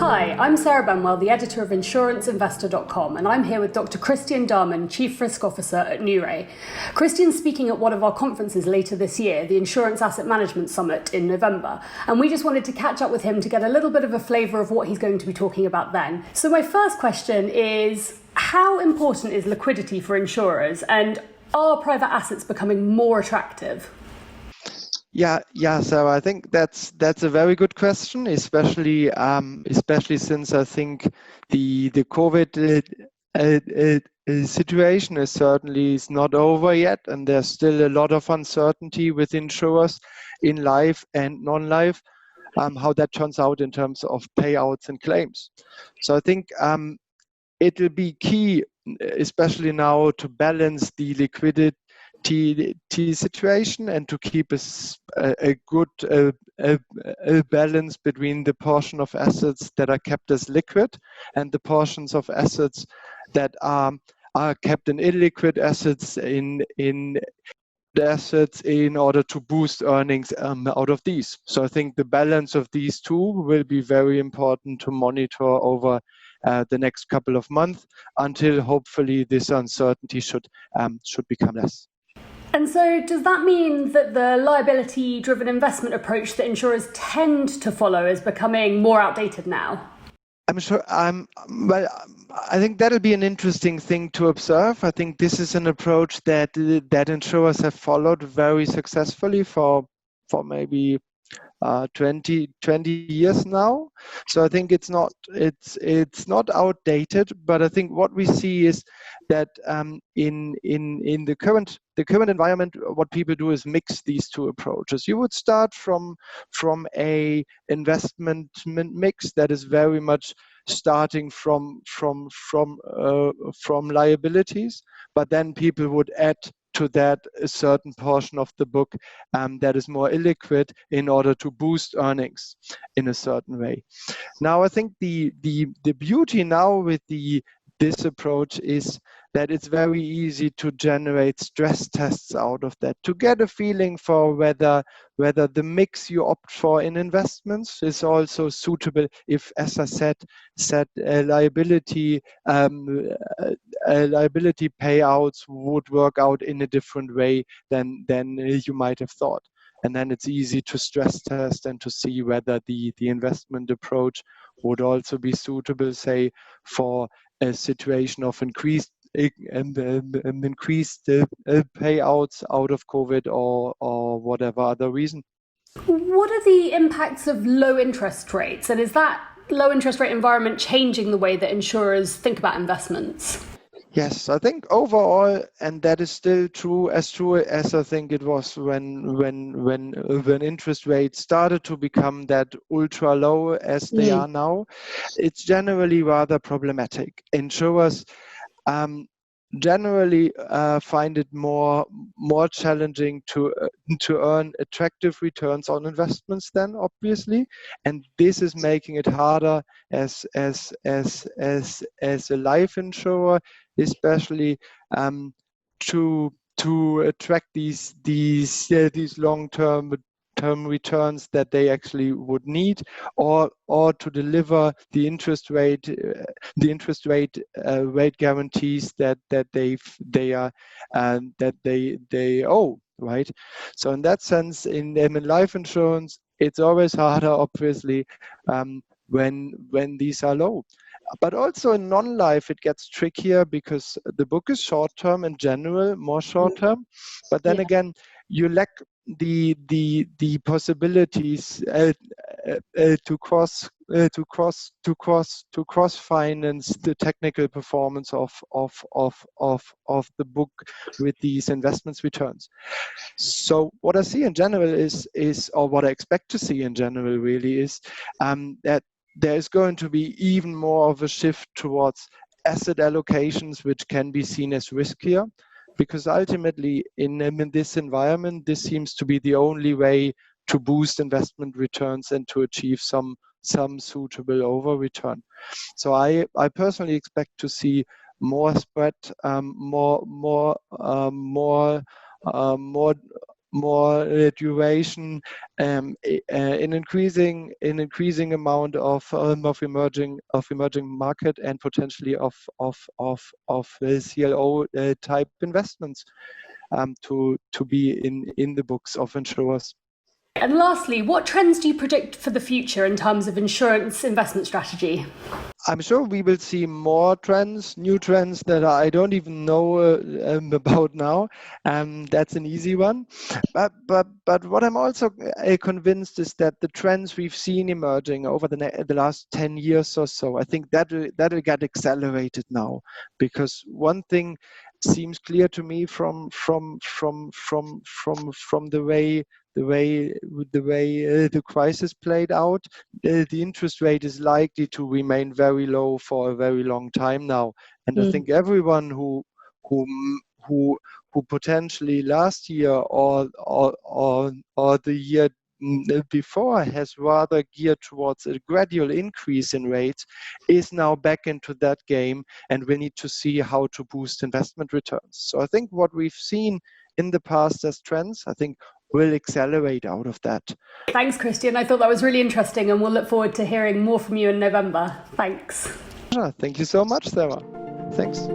Hi, I'm Sarah Benwell, the editor of InsuranceInvestor.com, and I'm here with Dr. Christian Dahmen, Chief Risk Officer at Newray. Christian's speaking at one of our conferences later this year, the Insurance Asset Management Summit in November, and we just wanted to catch up with him to get a little bit of a flavour of what he's going to be talking about then. So my first question is, how important is liquidity for insurers, and are private assets becoming more attractive? Yeah. So I think that's a very good question, especially since I think the COVID situation is certainly not over yet, and there's still a lot of uncertainty with insurers in life and non-life, how that turns out in terms of payouts and claims. So I think it will be key, especially now, to balance the liquidity situation and to keep a good balance between the portion of assets that are kept as liquid and the portions of assets that are kept in illiquid assets in order to boost earnings out of these. So I think the balance of these two will be very important to monitor over the next couple of months until hopefully this uncertainty should become less. And so does that mean that the liability-driven investment approach that insurers tend to follow is becoming more outdated now? I'm sure. Well, I think that'll be an interesting thing to observe. I think this is an approach that insurers have followed very successfully for maybe 20 years now. So I think it's not outdated, but I think what we see is that in the current environment, what people do is mix these two approaches. You would start from a investment mix that is very much starting from liabilities, but then people would add to that a certain portion of the book that is more illiquid in order to boost earnings in a certain way. Now, I think the beauty now with this approach is that it's very easy to generate stress tests out of that, to get a feeling for whether the mix you opt for in investments is also suitable if, as I said, liability payouts would work out in a different way than you might have thought. And then it's easy to stress test and to see whether the investment approach would also be suitable, say, for a situation of increased payouts out of COVID or whatever other reason. What are the impacts of low interest rates, and is that low interest rate environment changing the way that insurers think about investments? Yes, I think overall, and that is still true as I think it was when interest rates started to become that ultra low as they are now, it's generally rather problematic. Insurers generally find it more challenging to earn attractive returns on investments then, obviously, and this is making it harder as a life insurer, especially to attract these long-term returns that they actually would need, or to deliver the interest rate guarantees that they owe, right? So in that sense, in life insurance, it's always harder, obviously, when these are low. But also in non-life, it gets trickier because the book is short-term in general, more short-term. But then again, you lack the possibilities to cross finance the technical performance of the book with these investments returns. So what I see in general is or what I expect to see in general really is that there is going to be even more of a shift towards asset allocations, which can be seen as riskier, because ultimately in this environment, this seems to be the only way to boost investment returns and to achieve some suitable over return. So I personally expect to see more spread, more duration, an increasing amount of emerging market, and potentially of CLO type investments to be in the books of insurers. And lastly, what trends do you predict for the future in terms of insurance investment strategy? I'm sure we will see more trends, new trends that I don't even know about now. That's an easy one. But what I'm also convinced is that the trends we've seen emerging over the last 10 years or so, I think that will get accelerated now, because one thing seems clear to me from the way the crisis played out. The interest rate is likely to remain very low for a very long time now, and I think everyone who potentially last year or the year before has rather geared towards a gradual increase in rates is now back into that game, and we need to see how to boost investment returns. So I think what we've seen in the past as trends, I think, will accelerate out of that. Thanks, Christian. I thought that was really interesting, and we'll look forward to hearing more from you in November. Thanks. Thank you so much, Sarah. Thanks.